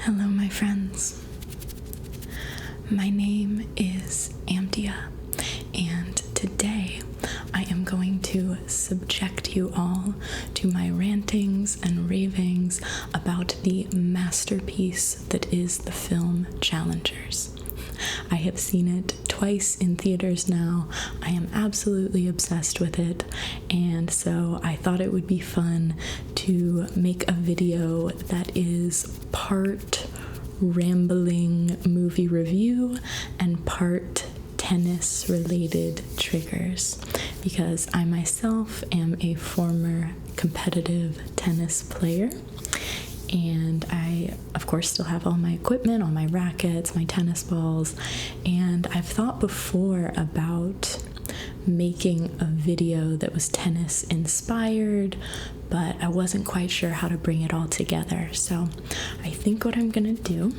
Hello, my friends. My name is Amdia, and today I am going to subject you all to my rantings and ravings about the masterpiece that is the film Challengers. I have seen it twice in theaters now. I am absolutely obsessed with it, and so I thought it would be fun to make a video that is part rambling movie review and part tennis related triggers, because I myself am a former competitive tennis player, and I of course still have all my equipment, all my rackets, my tennis balls, and I've thought before about making a video that was tennis inspired, but I wasn't quite sure how to bring it all together. So I think what I'm gonna do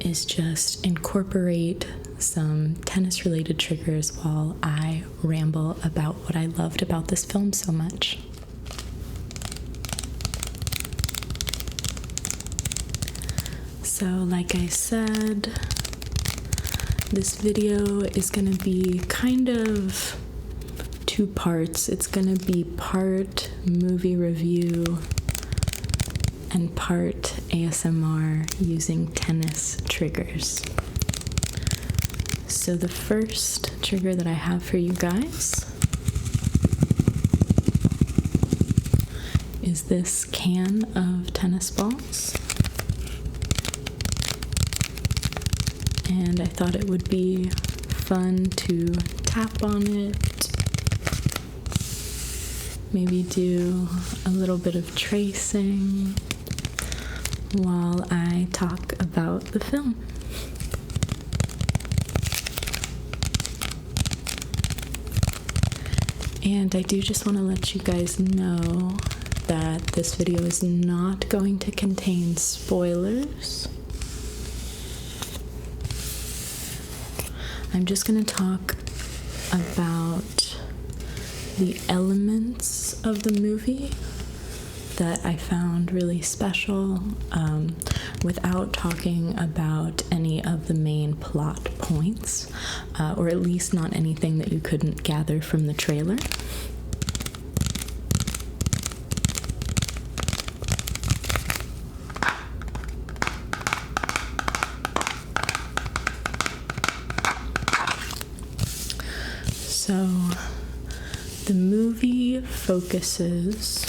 is just incorporate some tennis related triggers while I ramble about what I loved about this film so much. So like I said, this video is going to be kind of two parts. It's going to be part movie review and part ASMR using tennis triggers. So the first trigger that I have for you guys is this can of tennis balls. And I thought it would be fun to tap on it, maybe do a little bit of tracing while I talk about the film. And I do just want to let you guys know that this video is not going to contain spoilers. I'm just going to talk about the elements of the movie that I found really special, without talking about any of the main plot points, or at least not anything that you couldn't gather from the trailer. So, the movie focuses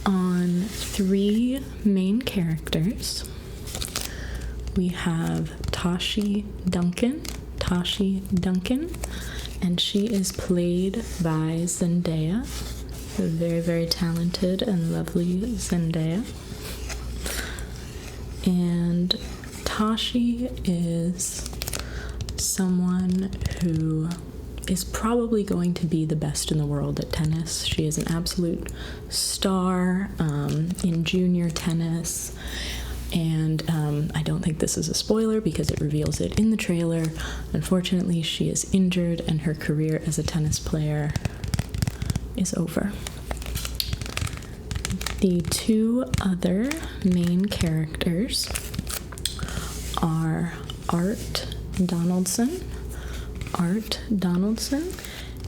on three main characters. We have Tashi Duncan, and she is played by Zendaya, the very, very talented and lovely Zendaya. And Tashi is someone who is probably going to be the best in the world at tennis. She is an absolute star in junior tennis, and I don't think this is a spoiler because it reveals it in the trailer. Unfortunately, she is injured and her career as a tennis player is over. The two other main characters are Art Donaldson,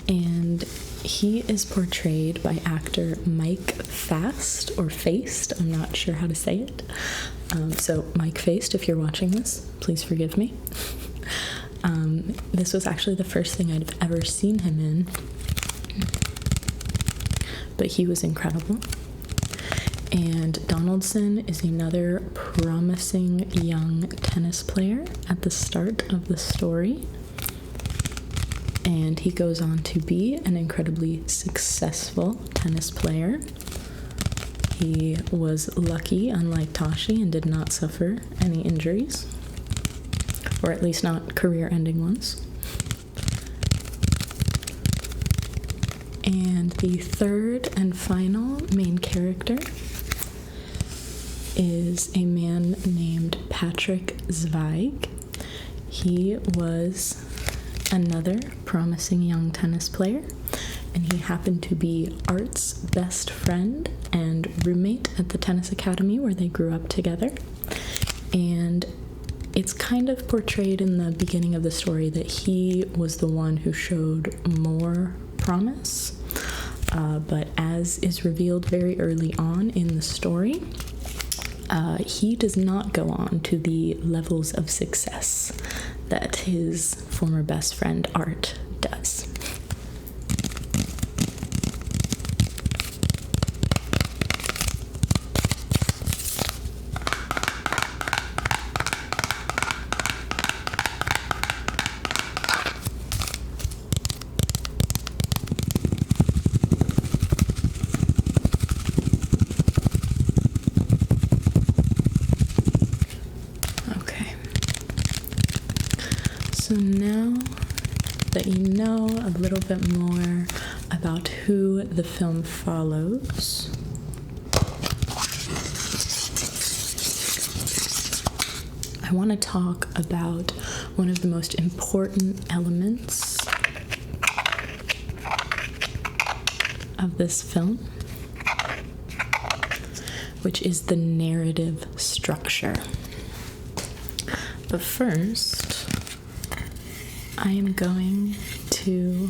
and he is portrayed by actor Mike Faist, or Faist, I'm not sure how to say it. So Mike Faist, if you're watching this, please forgive me. This was actually the first thing I'd ever seen him in, but he was incredible. And Donaldson is another promising young tennis player at the start of the story. And he goes on to be an incredibly successful tennis player. He was lucky, unlike Tashi, and did not suffer any injuries, or at least not career-ending ones. And the third and final main character is a man named Patrick Zweig. He was another promising young tennis player, and he happened to be Art's best friend and roommate at the tennis academy where they grew up together. And it's kind of portrayed in the beginning of the story that he was the one who showed more promise. But as is revealed very early on in the story, he does not go on to the levels of success that his former best friend Art does. So now that you know a little bit more about who the film follows, I want to talk about one of the most important elements of this film, which is the narrative structure. But first, I am going to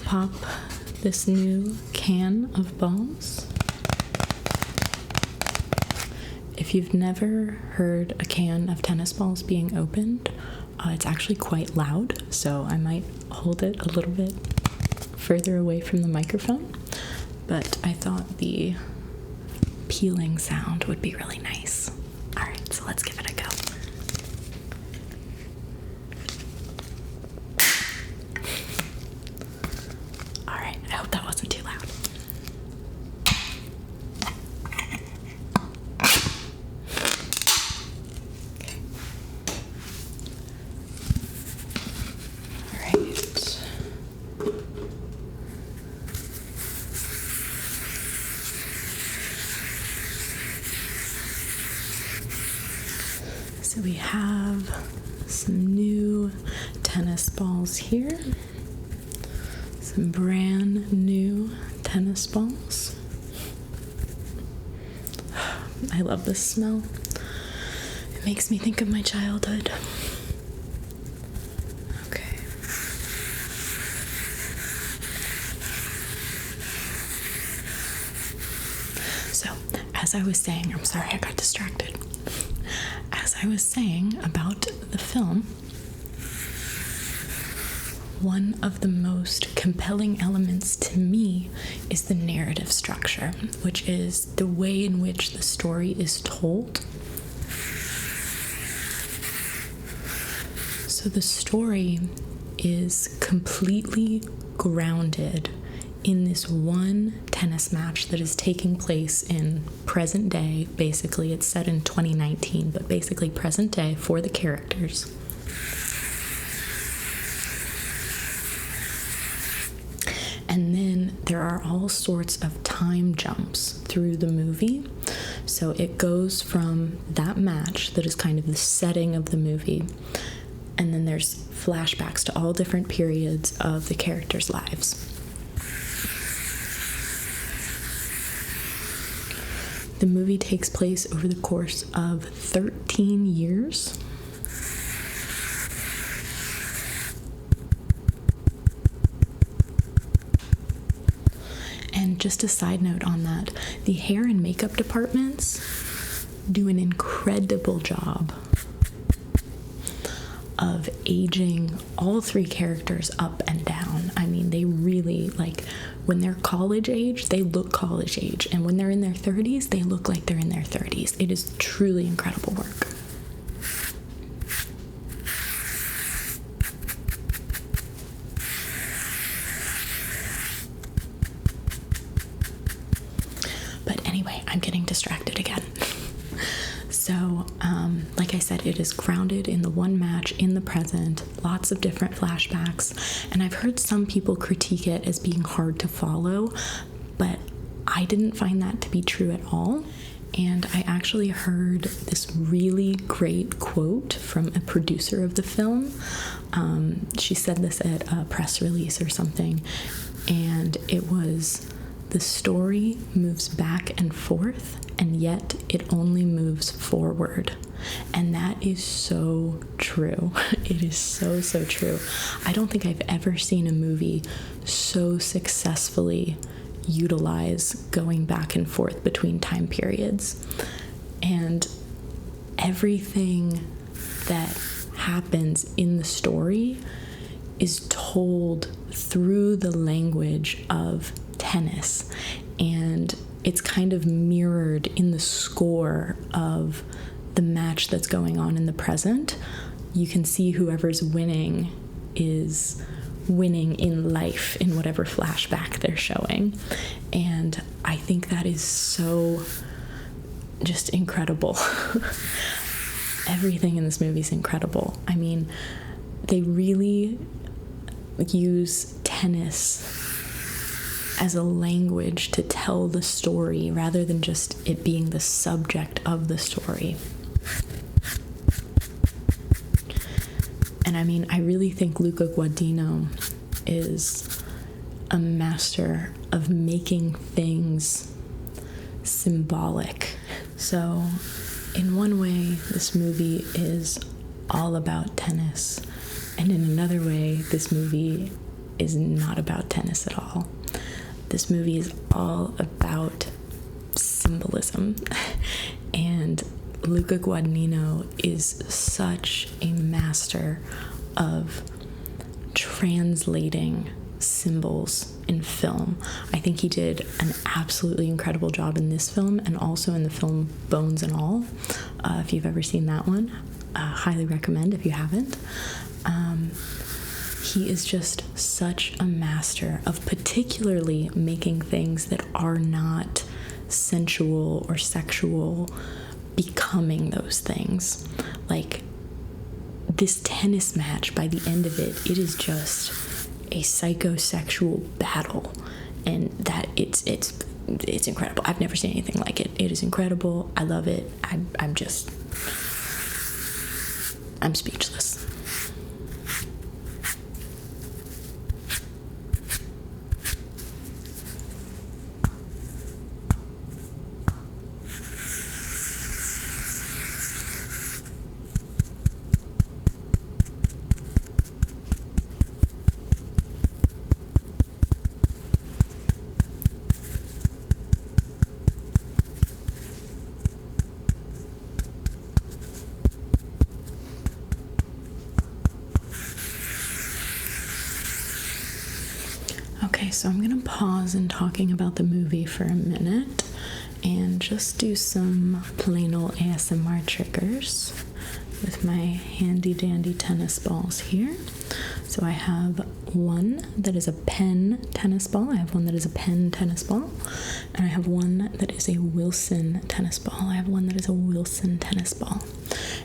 pop this new can of balls. If you've never heard a can of tennis balls being opened, it's actually quite loud, so I might hold it a little bit further away from the microphone, but I thought the peeling sound would be really nice. All right, so let's give it a go. So we have some new tennis balls here, some brand new tennis balls. I love this smell. It makes me think of my childhood. Okay. So, as I was saying, I'm sorry I got distracted. As I was saying about the film, one of the most compelling elements to me is the narrative structure, which is the way in which the story is told. So the story is completely grounded in this one tennis match that is taking place in present day. Basically, it's set in 2019, but basically present day for the characters. And then there are all sorts of time jumps through the movie. So it goes from that match that is kind of the setting of the movie, and then there's flashbacks to all different periods of the characters' lives. The movie takes place over the course of 13 years. And just a side note on that, the hair and makeup departments do an incredible job of aging all three characters up and down. I mean, they really, like, when they're college age, they look college age. And when they're in their 30s, they look like they're in their 30s. It is truly incredible work. But anyway, I'm getting distracted again. So, like I said, it is grounded in the one match in the present, lots of different flashbacks, and I've heard some people critique it as being hard to follow, but I didn't find that to be true at all. And I actually heard this really great quote from a producer of the film. She said this at a press release or something, and it was, the story moves back and forth, and yet it only moves forward. And that is so true. It is so, so true. I don't think I've ever seen a movie so successfully utilize going back and forth between time periods. And everything that happens in the story is told through the language of tennis, and it's kind of mirrored in the score of the match that's going on in the present. You can see whoever's winning is winning in life in whatever flashback they're showing. And I think that is so just incredible. Everything in this movie is incredible. I mean, they really use tennis as a language to tell the story rather than just it being the subject of the story. And I mean, I really think Luca Guadagnino is a master of making things symbolic. So in one way, this movie is all about tennis, and in another way, this movie is not about tennis at all. This movie is all about symbolism, and Luca Guadagnino is such a master of translating symbols in film. I think he did an absolutely incredible job in this film and also in the film Bones and All. If you've ever seen that one, highly recommend if you haven't. He is just such a master of particularly making things that are not sensual or sexual becoming those things. Like this tennis match, by the end of it, it is just a psychosexual battle, and that it's incredible. I've never seen anything like it. It is incredible. I love it. I'm speechless. Okay, so I'm gonna pause in talking about the movie for a minute and just do some plain old ASMR triggers with my handy dandy tennis balls here. So I have one that is a pen tennis ball, I have one that is a pen tennis ball, and I have one that is a Wilson tennis ball. I have one that is a Wilson tennis ball.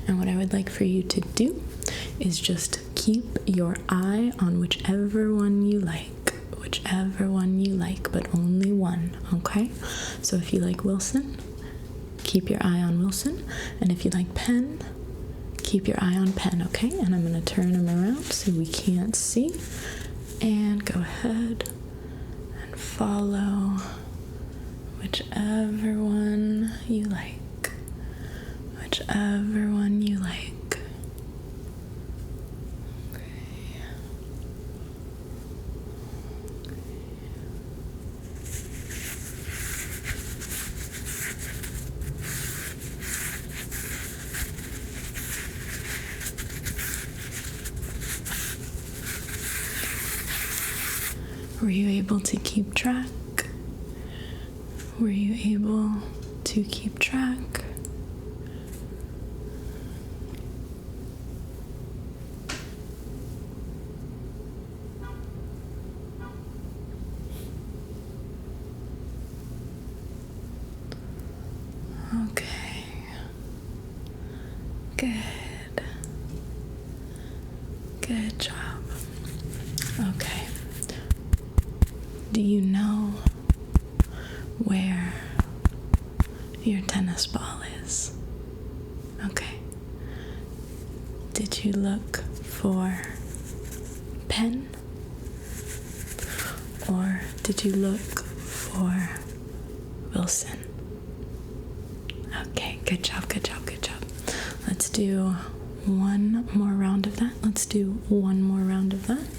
And what I would like for you to do is just keep your eye on whichever one you like, but only one, okay? So if you like Wilson, keep your eye on Wilson, and if you like pen, keep your eye on pen, okay? And I'm going to turn them around so we can't see, and go ahead and follow whichever one you like, whichever one you like. Were you able to keep track? Were you able to keep track? Okay. Good. Good job. Okay. Do you know where your tennis ball is? Okay. Did you look for pen? Or did you look for Wilson. Okay, good job, good job, good job. Let's do one more round of that.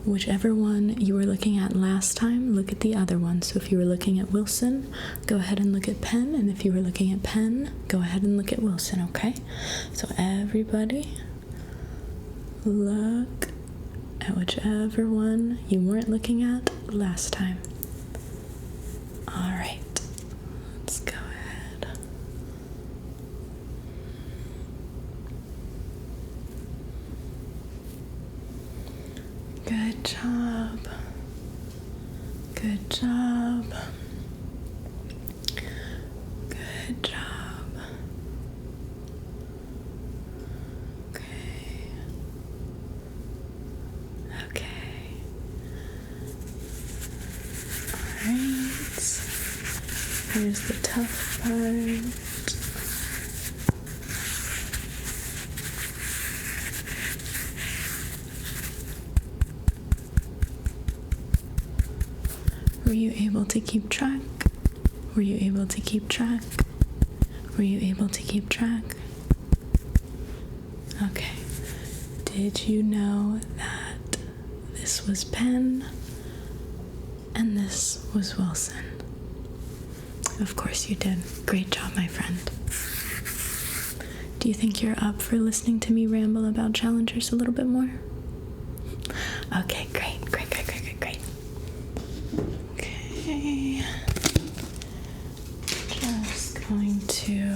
Whichever one you were looking at last time, look at the other one. So if you were looking at Wilson, go ahead and look at Penn. And if you were looking at Penn, go ahead and look at Wilson, okay? So everybody, look at whichever one you weren't looking at last time. All right, let's go ahead. Good job. Good job. Good job. Okay. Okay. All right. Here's the tough part. Were you able to keep track? Were you able to keep track? Were you able to keep track? Okay. Did you know that this was Penn and this was Wilson? Of course you did. Great job, my friend. Do you think you're up for listening to me ramble about challengers a little bit more? Okay, great. Okay. Just going to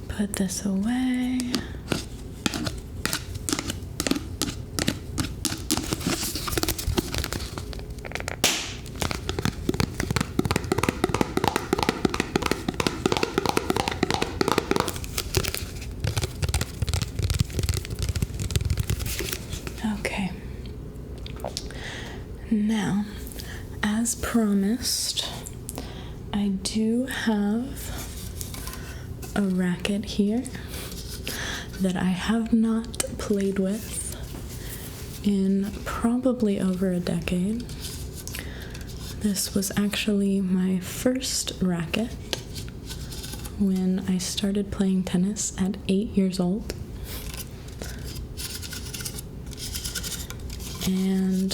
put this away. Okay. Now, as promised, I do have a racket here that I have not played with in probably over a decade. This was actually my first racket when I started playing tennis at 8 years old. And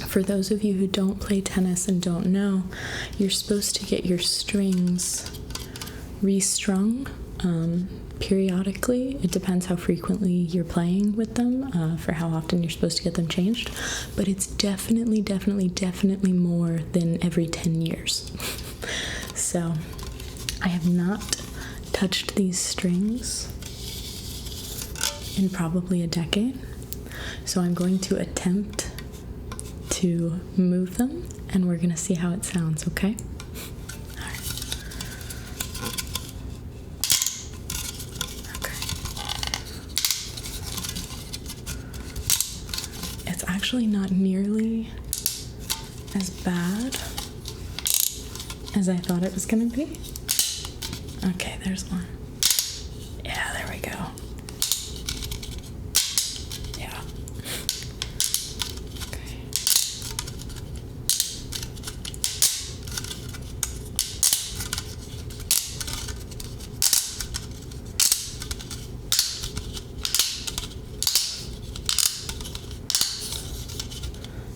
for those of you who don't play tennis and don't know, you're supposed to get your strings restrung periodically. It depends how frequently you're playing with them, for how often you're supposed to get them changed. But it's definitely more than every 10 years. So I have not touched these strings in probably a decade. So I'm going to attempt to move them, and we're going to see how it sounds, okay? All right. Okay. It's actually not nearly as bad as I thought it was going to be. Okay, there's one. Yeah, there we go.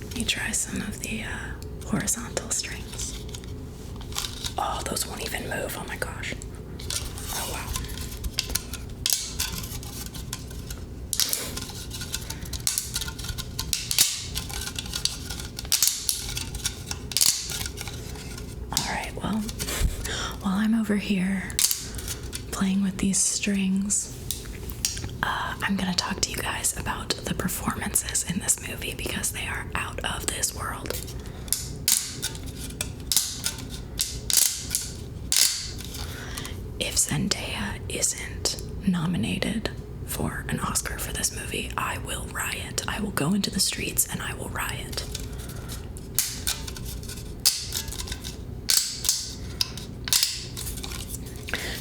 Let me try some of the horizontal strings. Oh, those won't even move. Oh my gosh. Oh wow. Alright, well, while I'm over here playing with these strings, I'm gonna talk to you guys about the performances in this movie because they are out of this world. If Zendaya isn't nominated for an Oscar for this movie, I will riot. I will go into the streets and I will riot.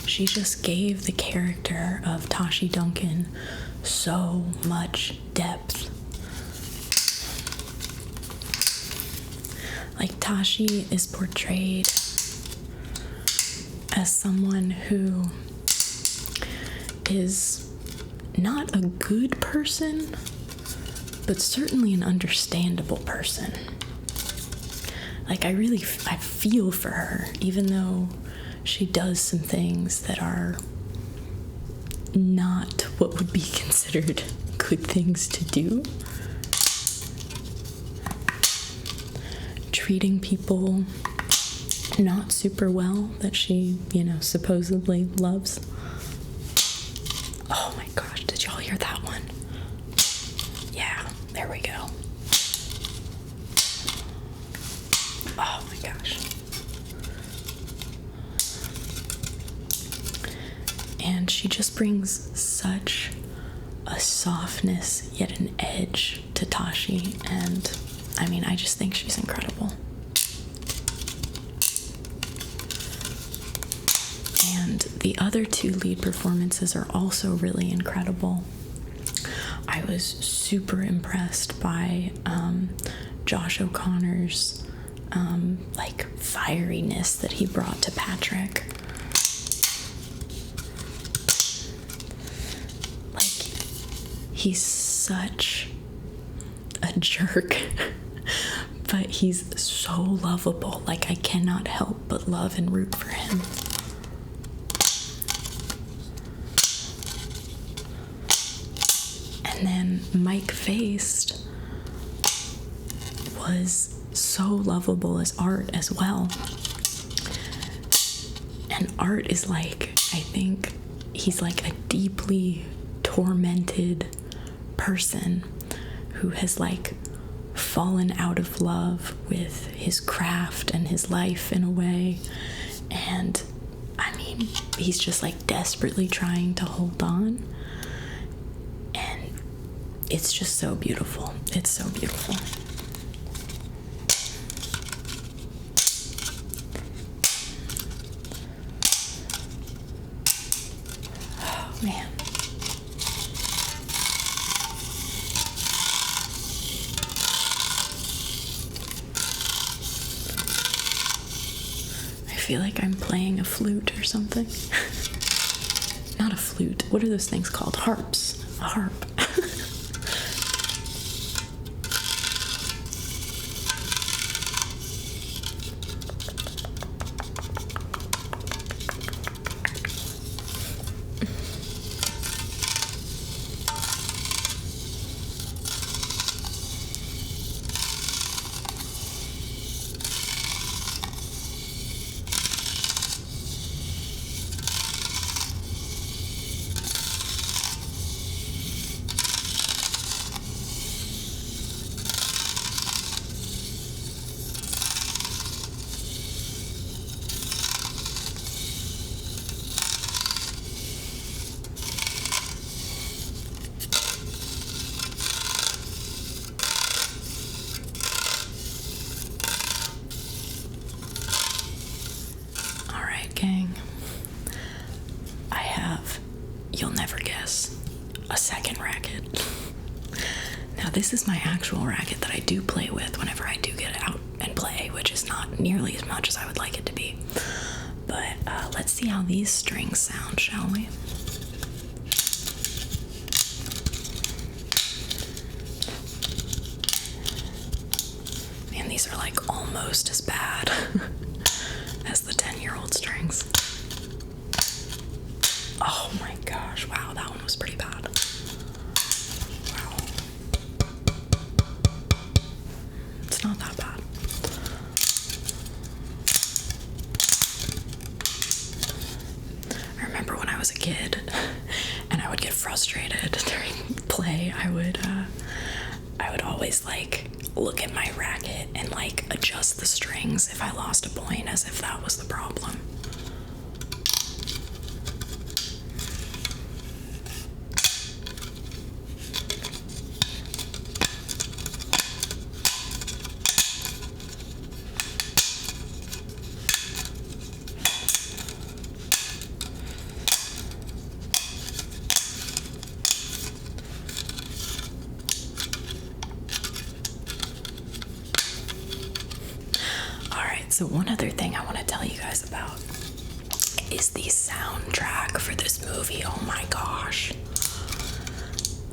She just gave the character of Tashi Duncan so much depth. Like, Tashi is portrayed as someone who is not a good person, but certainly an understandable person. Like, I feel for her, even though she does some things that are not what would be considered good things to do. Treating people not super well that she, supposedly loves. Oh my gosh, did y'all hear that one? Yeah, there we go. Oh my gosh. And she just brings such a softness, yet an edge to Tashi. And I just think she's incredible. And the other two lead performances are also really incredible. I was super impressed by Josh O'Connor's fieriness that he brought to Patrick. He's such a jerk, but he's so lovable. I cannot help but love and root for him. And then Mike Faist was so lovable as Art as well. And Art is I think he's a deeply tormented person who has fallen out of love with his craft and his life in a way. And he's just desperately trying to hold on. And it's just so beautiful. It's so beautiful. Oh, man. I feel like I'm playing a flute or something. Not a flute. What are those things called? Harps. A harp. Gang, you'll never guess, a second racket. Now, this is my actual racket that I do play with whenever I do get out and play, which is not nearly as much as I would like it to be. But let's see how these strings sound, shall we? Man, these are almost as bad as the 10-year-old strings. Oh my gosh, wow, that one was pretty bad. Wow. It's not that bad. I remember when I was a kid and I would get frustrated during play, I would always look at my racket and adjust the strings if I lost a point, as if that was the problem. So one other thing I want to tell you guys about is the soundtrack for this movie. Oh my gosh.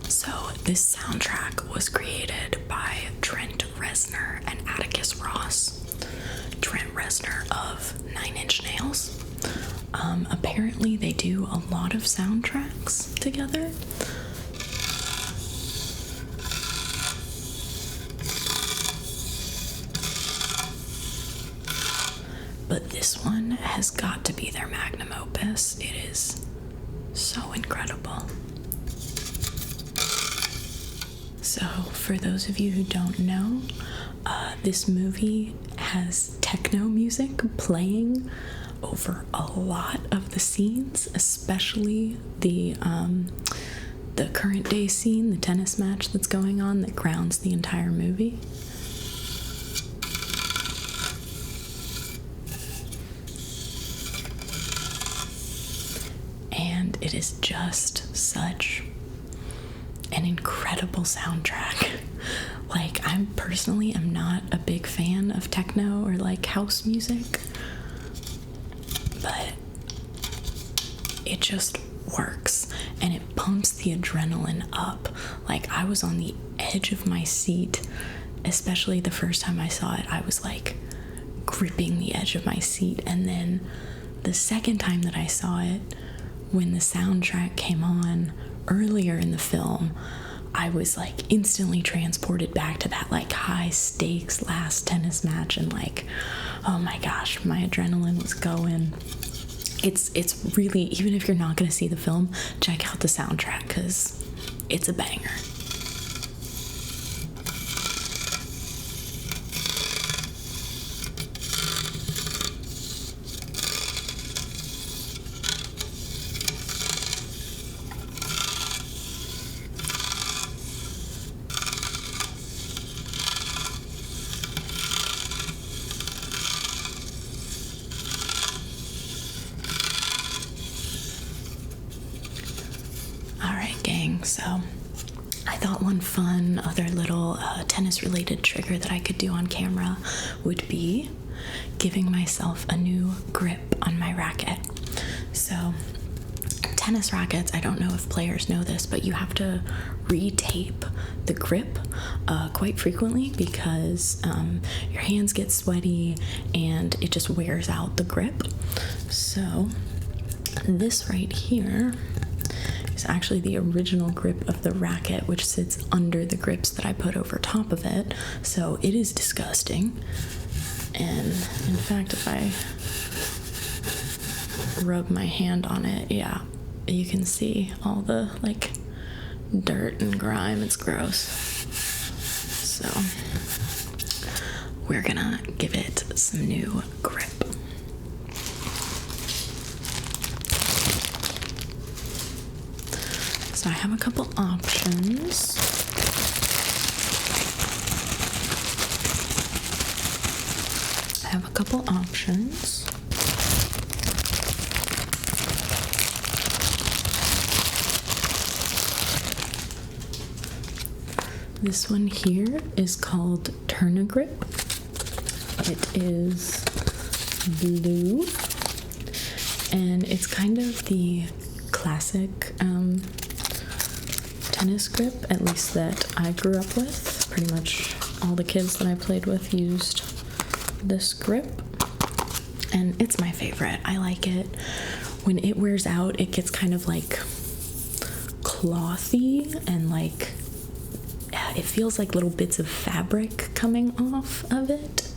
So this soundtrack was created by Trent Reznor and Atticus Ross. Trent Reznor of 9 Inch Nails. Apparently they do a lot of soundtracks together. But this one has got to be their magnum opus. It is so incredible. So, for those of you who don't know, this movie has techno music playing over a lot of the scenes, especially the current day scene, the tennis match that's going on that grounds the entire movie. And it is just such an incredible soundtrack. Like, I personally am not a big fan of techno or like house music, but it just works and it pumps the adrenaline up. Like, I was on the edge of my seat, especially the first time I saw it. I was like gripping the edge of my seat, and then the second time that I saw it, when the soundtrack came on earlier in the film, I was like instantly transported back to that like high stakes last tennis match, and like, oh my gosh, my adrenaline was going. It's really, even if you're not going to see the film, check out the soundtrack because it's a banger. So I thought one fun other little tennis related trigger that I could do on camera would be giving myself a new grip on my racket. So tennis rackets, I don't know if players know this, but you have to re-tape the grip quite frequently because your hands get sweaty and it just wears out the grip. So this right here is actually the original grip of the racket, which sits under the grips that I put over top of it. So it is disgusting. And in fact, if I rub my hand on it, yeah, you can see all the like dirt and grime. It's gross. So we're gonna give it some new grip. So I have a couple options. This one here is called Turn-A-Grip. It is blue, and it's kind of the classic tennis grip, at least that I grew up with. Pretty much all the kids that I played with used this grip, and it's my favorite. I like it. When it wears out, it gets kind of like clothy and like it feels like little bits of fabric coming off of it.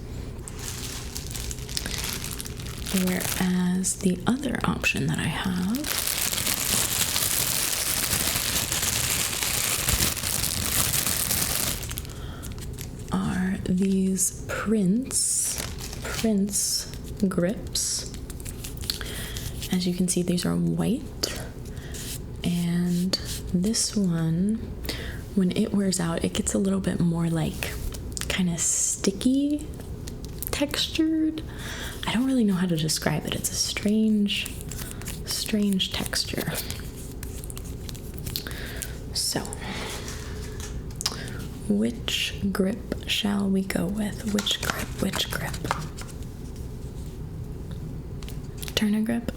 Whereas the other option that I have are these Prince grips. As you can see, these are white, and this one, when it wears out, it gets a little bit more like kind of sticky textured. I don't really know how to describe it. It's a strange texture. So, which grip shall we go with? Which grip? tourna grip?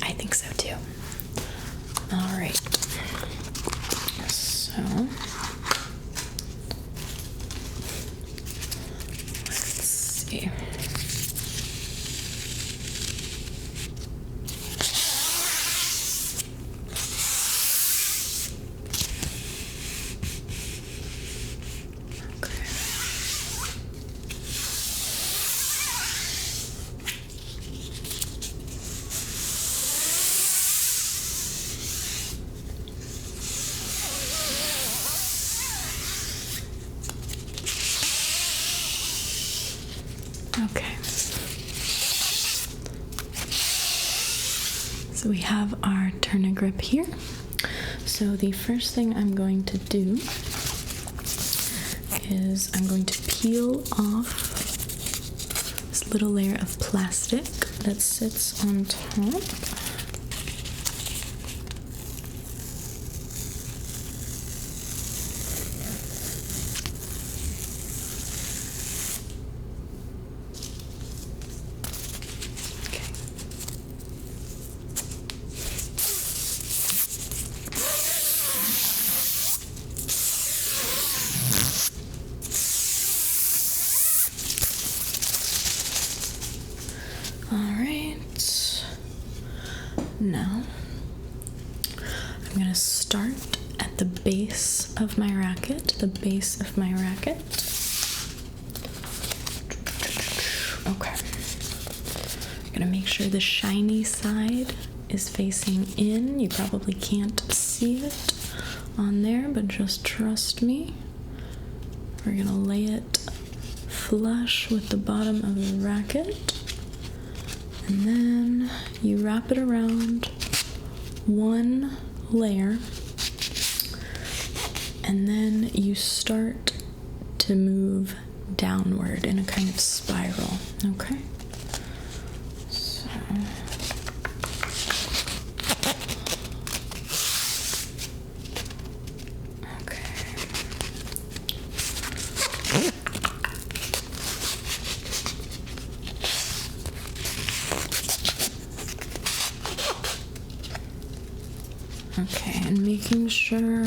I think so too. All right. So let's see. Okay, so we have our tourna grip here. So the first thing I'm going to do is I'm going to peel off this little layer of plastic that sits on top. Now, I'm going to start at the base of my racket, Okay. I'm going to make sure the shiny side is facing in. You probably can't see it on there, but just trust me. We're going to lay it flush with the bottom of the racket. And then you wrap it around one layer, and then you start to move downward in a kind of spiral, okay? So, okay, and making sure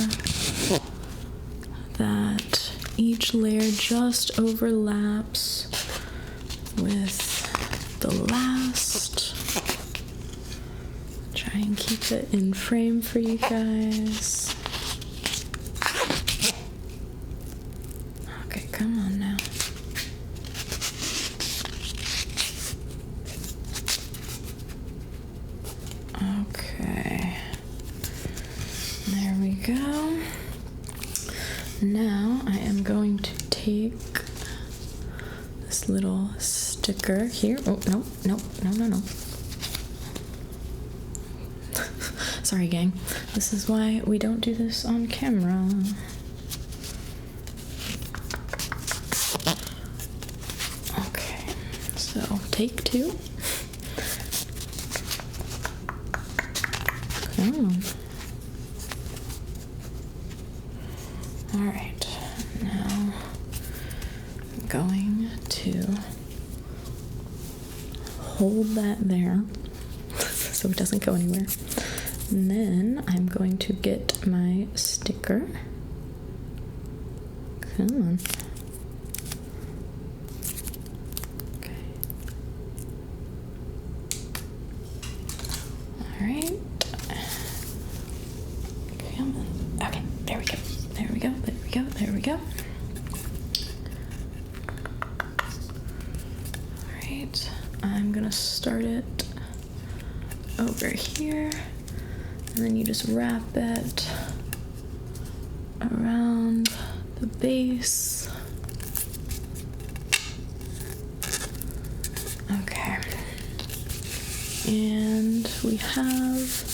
that each layer just overlaps with the last. Try and keep it in frame for you guys. Okay, come on now. Okay. There we go. Now I am going to take this little sticker here. Oh, no. Sorry, gang. This is why we don't do this on camera. Okay, so take two. Come on. Alright, now I'm going to hold that there so it doesn't go anywhere. And then I'm going to get my sticker. Come on. Okay. Alright. Come on. Okay, there we go. There we go, there we go, there we go. Alright, I'm gonna start it over here, and then you just wrap it around the base. Okay. And we have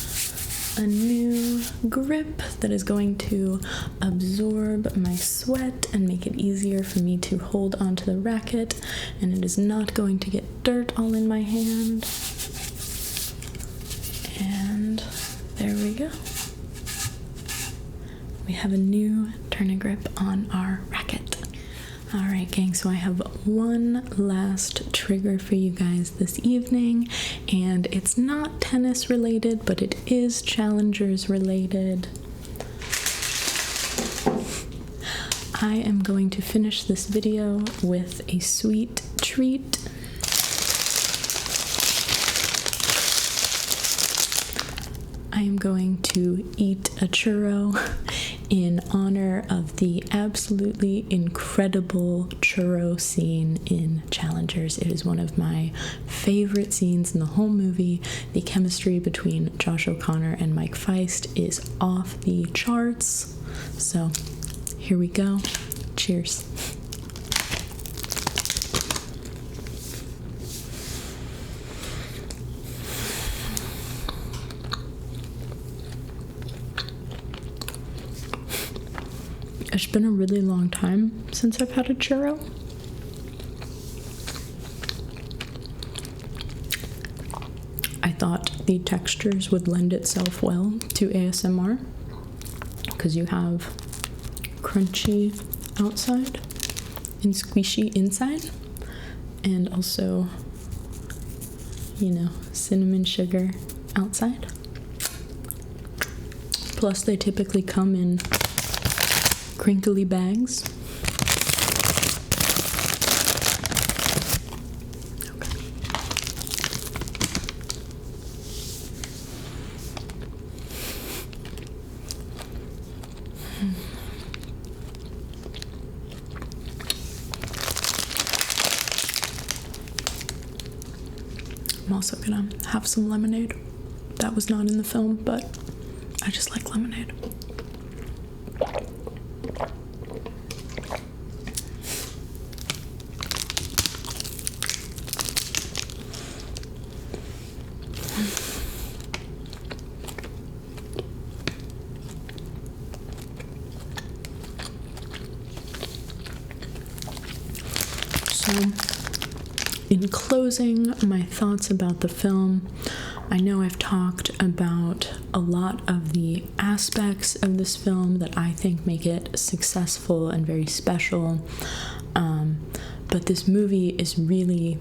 a new grip that is going to absorb my sweat and make it easier for me to hold onto the racket, and it is not going to get dirt all in my hand. And there we go. We have a new tourna grip on our racket. Alright, gang, so I have one last trigger for you guys this evening, and it's not tennis related, but it is challengers related. I am going to finish this video with a sweet treat. I am going to eat a churro in honor of the absolutely incredible churro scene in Challengers. It is one of my favorite scenes in the whole movie. The chemistry between Josh O'Connor and Mike Faist is off the charts. So here we go. Cheers. It's been a really long time since I've had a churro. I thought the textures would lend itself well to ASMR because you have crunchy outside and squishy inside, and also, you know, cinnamon sugar outside. Plus, they typically come in crinkly bags. I'm also gonna have some lemonade. That was not in the film, but I just like lemonade. So, in closing, my thoughts about the film, I know I've talked about a lot of the aspects of this film that I think make it successful and very special, but this movie is really,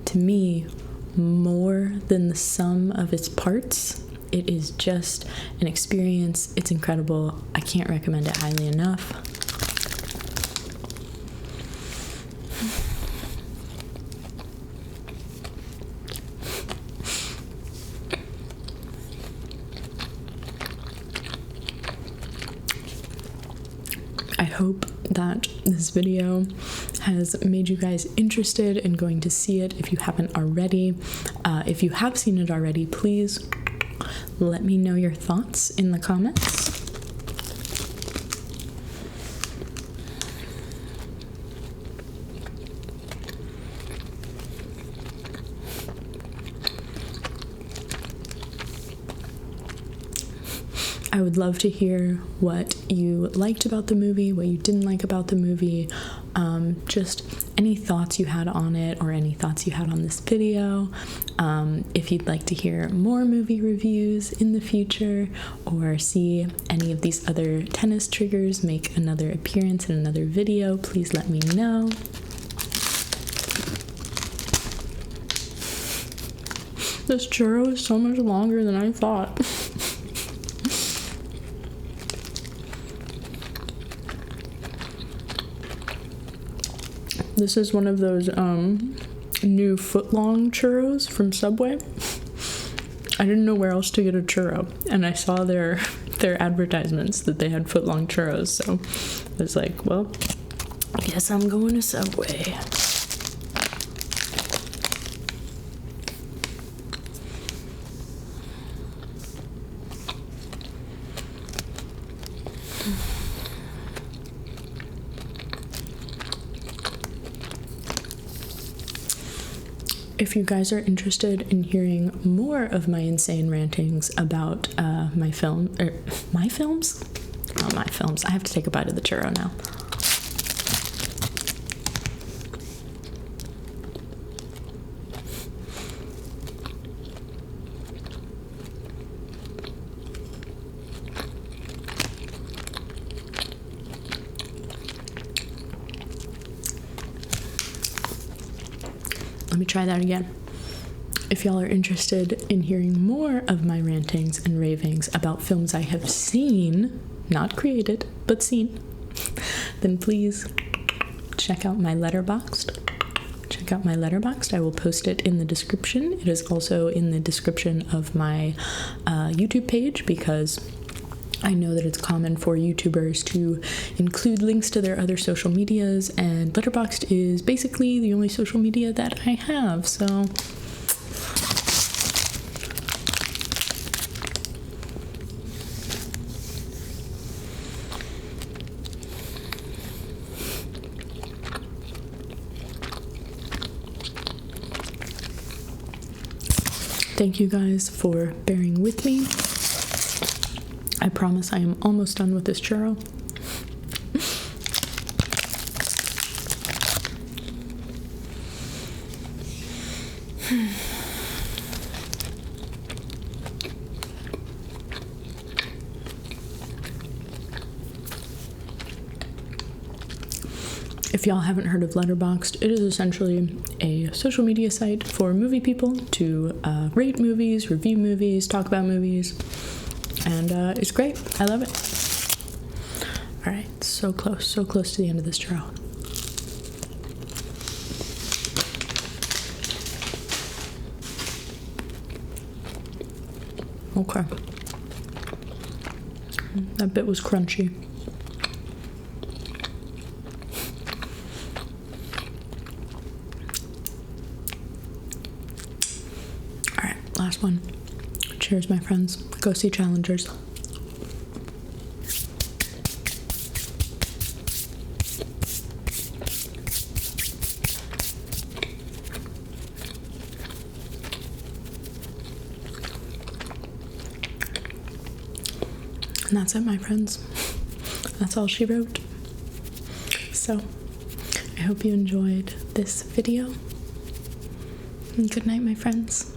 to me, more than the sum of its parts. It is just an experience. It's incredible. I can't recommend it highly enough. I hope that this video has made you guys interested in going to see it if you haven't already. If you have seen it already, please let me know your thoughts in the comments. I would love to hear what you liked about the movie, what you didn't like about the movie, just any thoughts you had on it or any thoughts you had on this video. If you'd like to hear more movie reviews in the future or see any of these other tennis triggers make another appearance in another video, please let me know. This churro is so much longer than I thought. This is one of those new footlong churros from Subway. I didn't know where else to get a churro, and I saw their advertisements that they had footlong churros, so I was like, well, I guess I'm going to Subway. If you guys are interested in hearing more of my insane rantings about my films? Not my films. I have to take a bite of the churro now. Let me try that again. If y'all are interested in hearing more of my rantings and ravings about films I have seen, not created, but seen, then please check out my Letterboxd. I will post it in the description. It is also in the description of my YouTube page, because I know that it's common for YouTubers to include links to their other social medias, and Letterboxd is basically the only social media that I have, so thank you guys for bearing with me. I promise I am almost done with this churro. If y'all haven't heard of Letterboxd, it is essentially a social media site for movie people to rate movies, review movies, talk about movies, and it's great. I love it. All right, so close to the end of this churro. Okay. That bit was crunchy. Last one. Cheers, my friends. Go see Challengers. And that's it, my friends. That's all she wrote. So, I hope you enjoyed this video. And good night, my friends.